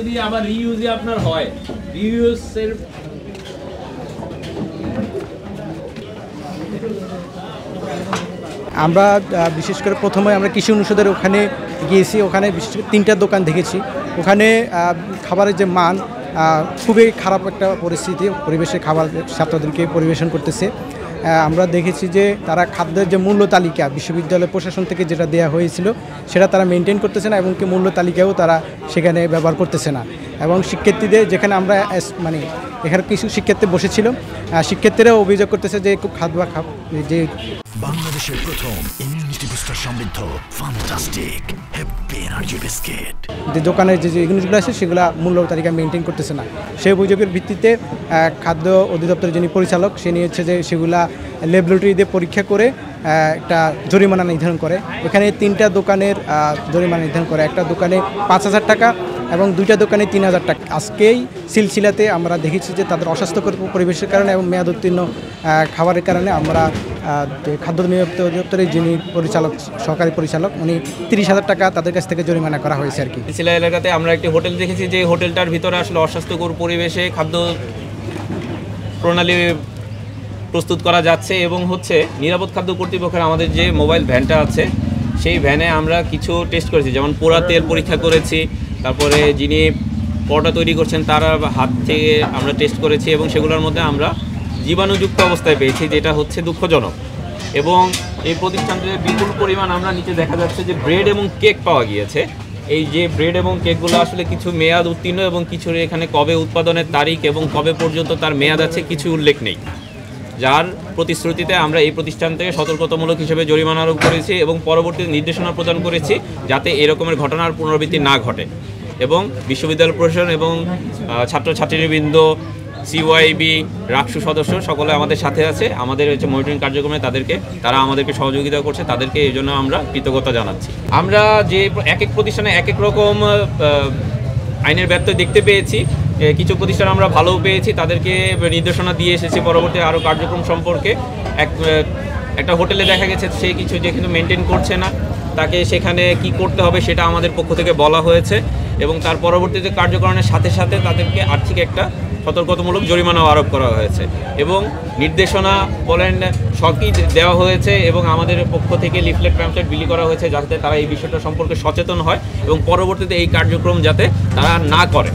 যদি আবার রিইউজে আপনার হয় রিইউজের আমরা বিশেষ করে প্রথমে আমরা কৃষি অনুষদের ওখানে গিয়েছি। ওখানে বিশেষ করে 3টা দোকান দেখেছি। ওখানে খাবারের যে মান খুবই খারাপ একটা পরিস্থিতি, পরিবেশে খাবার ছাত্রদেরকে পরিবেশন করতেছে। আমরা দেখেছি যে তারা খাদ্যের যে মূল্য তালিকা বিশ্ববিদ্যালয় প্রশাসন থেকে যেটা দেওয়া হয়েছিল সেটা তারা মেনটেন করতেছে না, এবং কি মূল্য তালিকাও তারা সেখানে ব্যবহার করতেছে না। এবং শিক্ষার্থীদের যেখানে আমরা মানে এখানে কিছু শিক্ষার্থী বসেছিল, শিক্ষার্থীরাও অভিযোগ করতেছে যে খুব যে বাংলাদেশের প্রথম ইমিউনিটি বুস্টার সমৃদ্ধ ফ্যান্টাস্টিক হ্যাপি এনার্জি বিস্কিট যে দোকানের যে জিনিসগুলো আছে সেগুলো মূল্য তালিকা মেনটেন করতেছে না। সেই অভিযোগের ভিত্তিতে খাদ্য অধিদপ্তরের যিনি পরিচালক সে নিয়েছে যে সেগুলা ল্যাবরেটরিতে পরীক্ষা করে একটা জরিমানা নির্ধারণ করে। এখানে 3টা দোকানের জরিমানা নির্ধারণ করে, একটা দোকানে 5,000 টাকা এবং 2টা দোকানে 3,000 টাকা। আজকেই সিলসিলাতে আমরা দেখেছি যে তাদের অস্বাস্থ্যকর পরিবেশের কারণে এবং মেয়াদ উত্তীর্ণ খাবারের কারণে আমরা খাদ্য নিরাপত্তা অধিদপ্তরের যিনি পরিচালক সহকারী পরিচালক উনি 30,000 টাকা তাদের কাছ থেকে জরিমানা করা হয়েছে আর কি। সিলসিলা এলাকাতে আমরা একটি হোটেল দেখেছি যে হোটেলটার ভিতরে আসলে অস্বাস্থ্যকর পরিবেশে খাদ্য প্রণালী প্রস্তুত করা যাচ্ছে এবং নিরাপদ খাদ্য কর্তৃপক্ষের আমাদের যে মোবাইল ভ্যানটা আছে সেই ভ্যানে আমরা কিছু টেস্ট করেছি, যেমন পোড়া তেল পরীক্ষা করেছি, তারপরে যিনি পরোটা তৈরি করছেন তার হাত থেকে আমরা টেস্ট করেছি এবং সেগুলোর মধ্যে আমরা জীবাণুযুক্ত অবস্থায় পেয়েছি, যেটা দুঃখজনক। এবং এই প্রতিষ্ঠানটিতে বিপুল পরিমাণ আমরা নিচে দেখা যাচ্ছে যে ব্রেড এবং কেক পাওয়া গিয়েছে। এই যে ব্রেড এবং কেকগুলো আসলে কিছু মেয়াদ উত্তীর্ণ এবং কিছুর এখানে কবে উৎপাদনের তারিখ এবং কবে পর্যন্ত তার মেয়াদ আছে কিছু উল্লেখ নেই, যার প্রতিশ্রুতিতে আমরা এই প্রতিষ্ঠান থেকে সতর্কতামূলক হিসেবে জরিমানা আরোপ করেছি এবং পরবর্তী নির্দেশনা প্রদান করেছি যাতে এরকমের ঘটনার পুনরাবৃত্তি না ঘটে। এবং বিশ্ববিদ্যালয় প্রশাসন এবং ছাত্রছাত্রীবৃন্দ, সিওয়াইবি, রাকসু সদস্য সকলে আমাদের সাথে আছে। আমাদের মনিটরিং কার্যক্রমে তারা আমাদেরকে সহযোগিতা করছে, তাদেরকে এই জন্য আমরা কৃতজ্ঞতা জানাচ্ছি। আমরা যে এক এক প্রতিষ্ঠানে এক এক রকম আইনের ব্যত্যয় দেখতে পেয়েছি, কিছু প্রতিষ্ঠান আমরা ভালোও পেয়েছি, তাদেরকে নির্দেশনা দিয়ে এসেছি পরবর্তী আরও কার্যক্রম সম্পর্কে। একটা হোটেলে দেখা গেছে সে কিছু যেখানে মেনটেন করছে না, তাকে সেখানে কি করতে হবে সেটা আমাদের পক্ষ থেকে বলা হয়েছে এবং তার পরবর্তীতে কার্যকরণের সাথে সাথে তাদেরকে আর্থিক একটা সতর্কতামূলক জরিমানাও আরোপ করা হয়েছে এবং নির্দেশনা বলেন সবই দেওয়া হয়েছে এবং আমাদের পক্ষ থেকে লিফলেট প্যাম্পলেট বিলি করা হয়েছে যাতে তারা এই বিষয়টা সম্পর্কে সচেতন হয় এবং পরবর্তীতে এই কার্যক্রম যাতে তারা না করে।